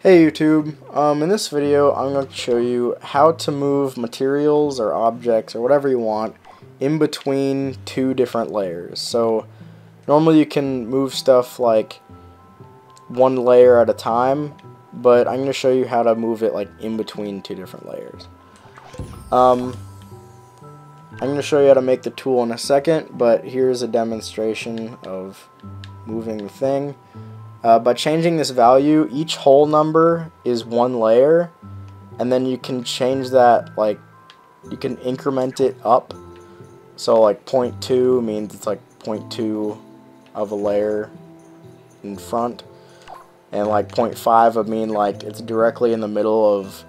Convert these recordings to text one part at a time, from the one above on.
Hey YouTube, in this video I'm going to show you how to move materials or objects or whatever you want in between two different layers. So normally you can move stuff like one layer at a time, but I'm going to show you how to move it like in between two different layers. I'm going to show you how to make the tool in a second, but here's a demonstration of moving the thing. By changing this value, each whole number is one layer, and then you can change that, like, you can increment it up. So like 0.2 means it's like 0.2 of a layer in front, and like 0.5 would mean like it's directly in the middle of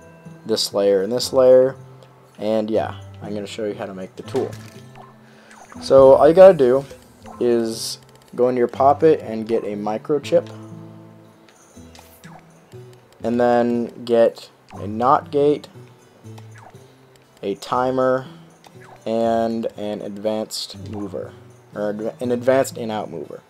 this layer and this layer. And yeah, I'm going to show you how to make the tool. So all you gotta do is go into your Poppet and get a microchip, and then get a NOT gate, a timer, and an advanced mover, or an advanced in-out mover.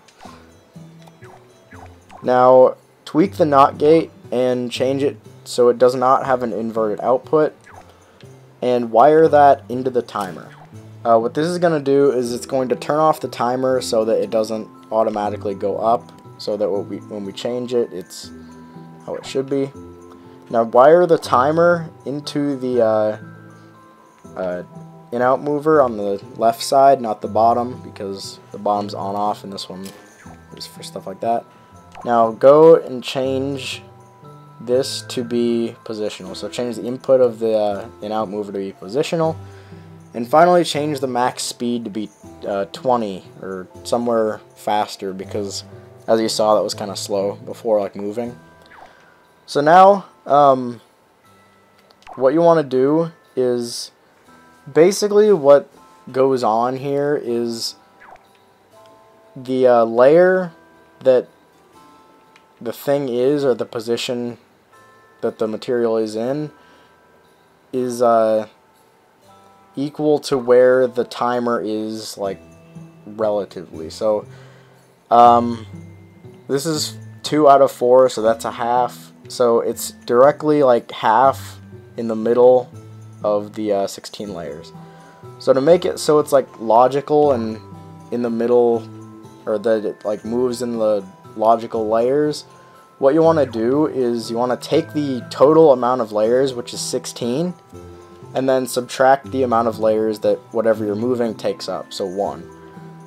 Now tweak the NOT gate and change it so it does not have an inverted output, and wire that into the timer. What this is going to do is it's going to turn off the timer so that it doesn't automatically go up, so that when we change it, it's how it should be. Now wire the timer into the in-out mover on the left side, not the bottom, because the bottom's on-off and this one is for stuff like that. Now go and change this to be positional. So change the input of the in-out mover to be positional. And finally change the max speed to be 20 or somewhere faster, because as you saw that was kind of slow before, like moving. So now what you want to do is basically what goes on here is the layer that the thing is, or the position that the material is in, is equal to where the timer is, like, relatively. So this is 2 out of 4, so that's a half. So it's directly like half in the middle of the 16 layers. So to make it so it's like logical and in the middle, or that it like moves in the logical layers, what you want to do is you want to take the total amount of layers, which is 16, and then subtract the amount of layers that whatever you're moving takes up, so 1.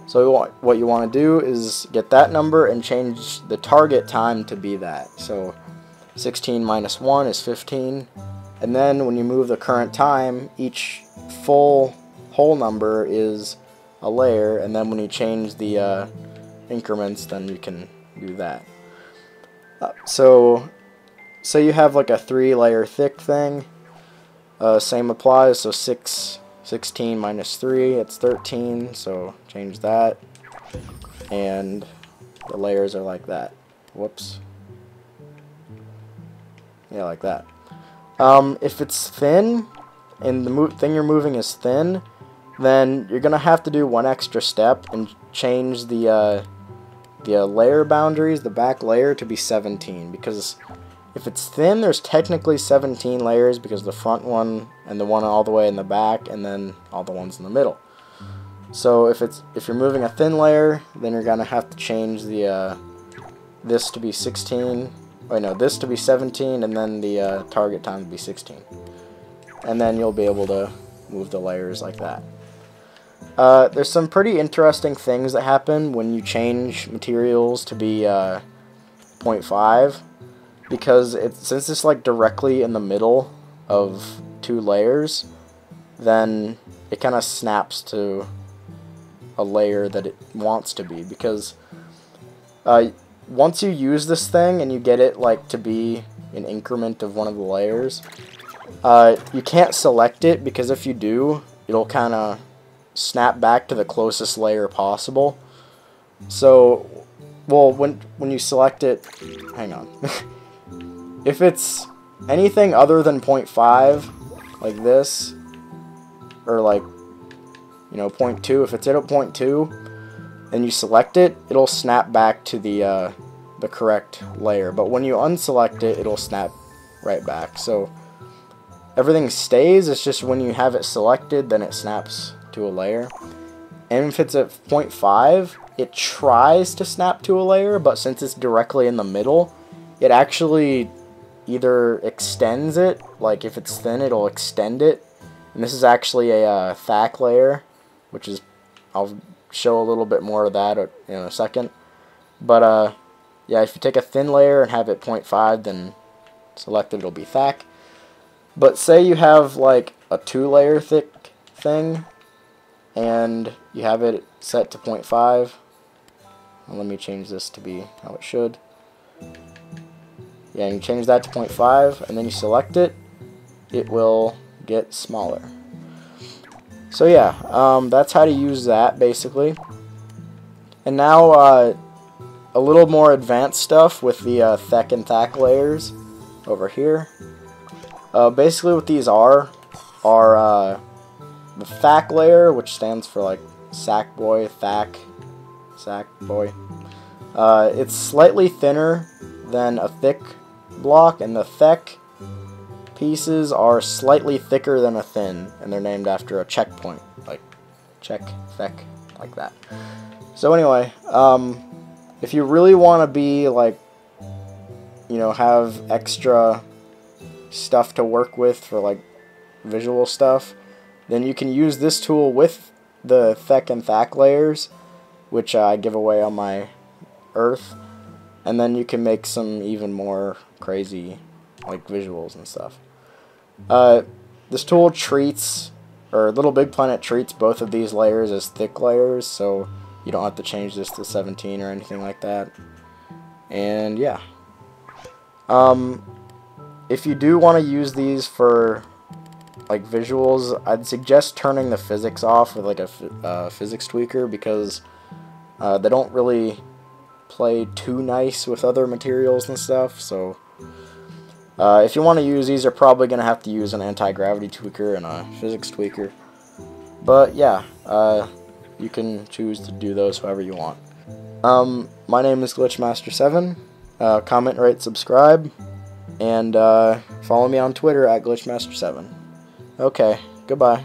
So what you want to do is get that number and change the target time to be that. So 16 minus 1 is 15, and then when you move the current time, each full whole number is a layer, and then when you change the increments, then you can do that. So you have like a 3-layer thick thing. Same applies, so 16 minus 3, it's 13, so change that, and the layers are like that. Whoops. Yeah, like that. If it's thin, and the thing you're moving is thin, then you're gonna have to do one extra step and change the layer boundaries, the back layer, to be 17, because if it's thin, there's technically 17 layers, because the front one and the one all the way in the back, and then all the ones in the middle. So if you're moving a thin layer, then you're gonna have to change the this to be 16. Wait, no, this to be 17, and then the target time to be 16. And then you'll be able to move the layers like that. There's some pretty interesting things that happen when you change materials to be 0.5, because since it's like directly in the middle of 2 layers, then it kind of snaps to a layer that it wants to be, because once you use this thing and you get it like to be an increment of one of the layers, you can't select it, because if you do, it'll kind of snap back to the closest layer possible. So, well, when you select it, hang on. If it's anything other than 0.5, like this, or like, you know, 0.2, if it's at a 0.2, and you select it, it'll snap back to the the correct layer. But when you unselect it, it'll snap right back. So everything stays, it's just when you have it selected, then it snaps to a layer. And if it's at 0.5, it tries to snap to a layer, but since it's directly in the middle, it actually either extends it, like if it's thin, it'll extend it. And this is actually a thack layer, which is, I'll show a little bit more of that in a second. But yeah, if you take a thin layer and have it 0.5, then selected, it'll be thack. But say you have like a 2-layer thick thing, and you have it set to 0.5. Well, let me change this to be how it should. Yeah, and you change that to 0.5, and then you select it, it will get smaller. So yeah, that's how to use that basically. And now a little more advanced stuff with the Thek and Thack layers over here. Basically what these are the Thack layer, which stands for like Sackboy, Thack, Sackboy. It's slightly thinner than a thick block, and the Thek pieces are slightly thicker than a thin, and they're named after a checkpoint, like check, Thek, like that. So anyway, if you really want to be like, you know, have extra stuff to work with for like visual stuff, then you can use this tool with the Thek and Thack layers, which I give away on my Earth, and then you can make some even more crazy like visuals and stuff. This tool treats, or Little Big Planet treats both of these layers as thick layers, so you don't have to change this to 17 or anything like that. And yeah, if you do want to use these for like visuals, I'd suggest turning the physics off with like a physics tweaker, because they don't really play too nice with other materials and stuff. So if you want to use these, you're probably going to have to use an anti-gravity tweaker and a physics tweaker. But yeah, you can choose to do those however you want. My name is Glitchmaster7. Comment, rate, subscribe, and follow me on Twitter at Glitchmaster7. Okay, goodbye.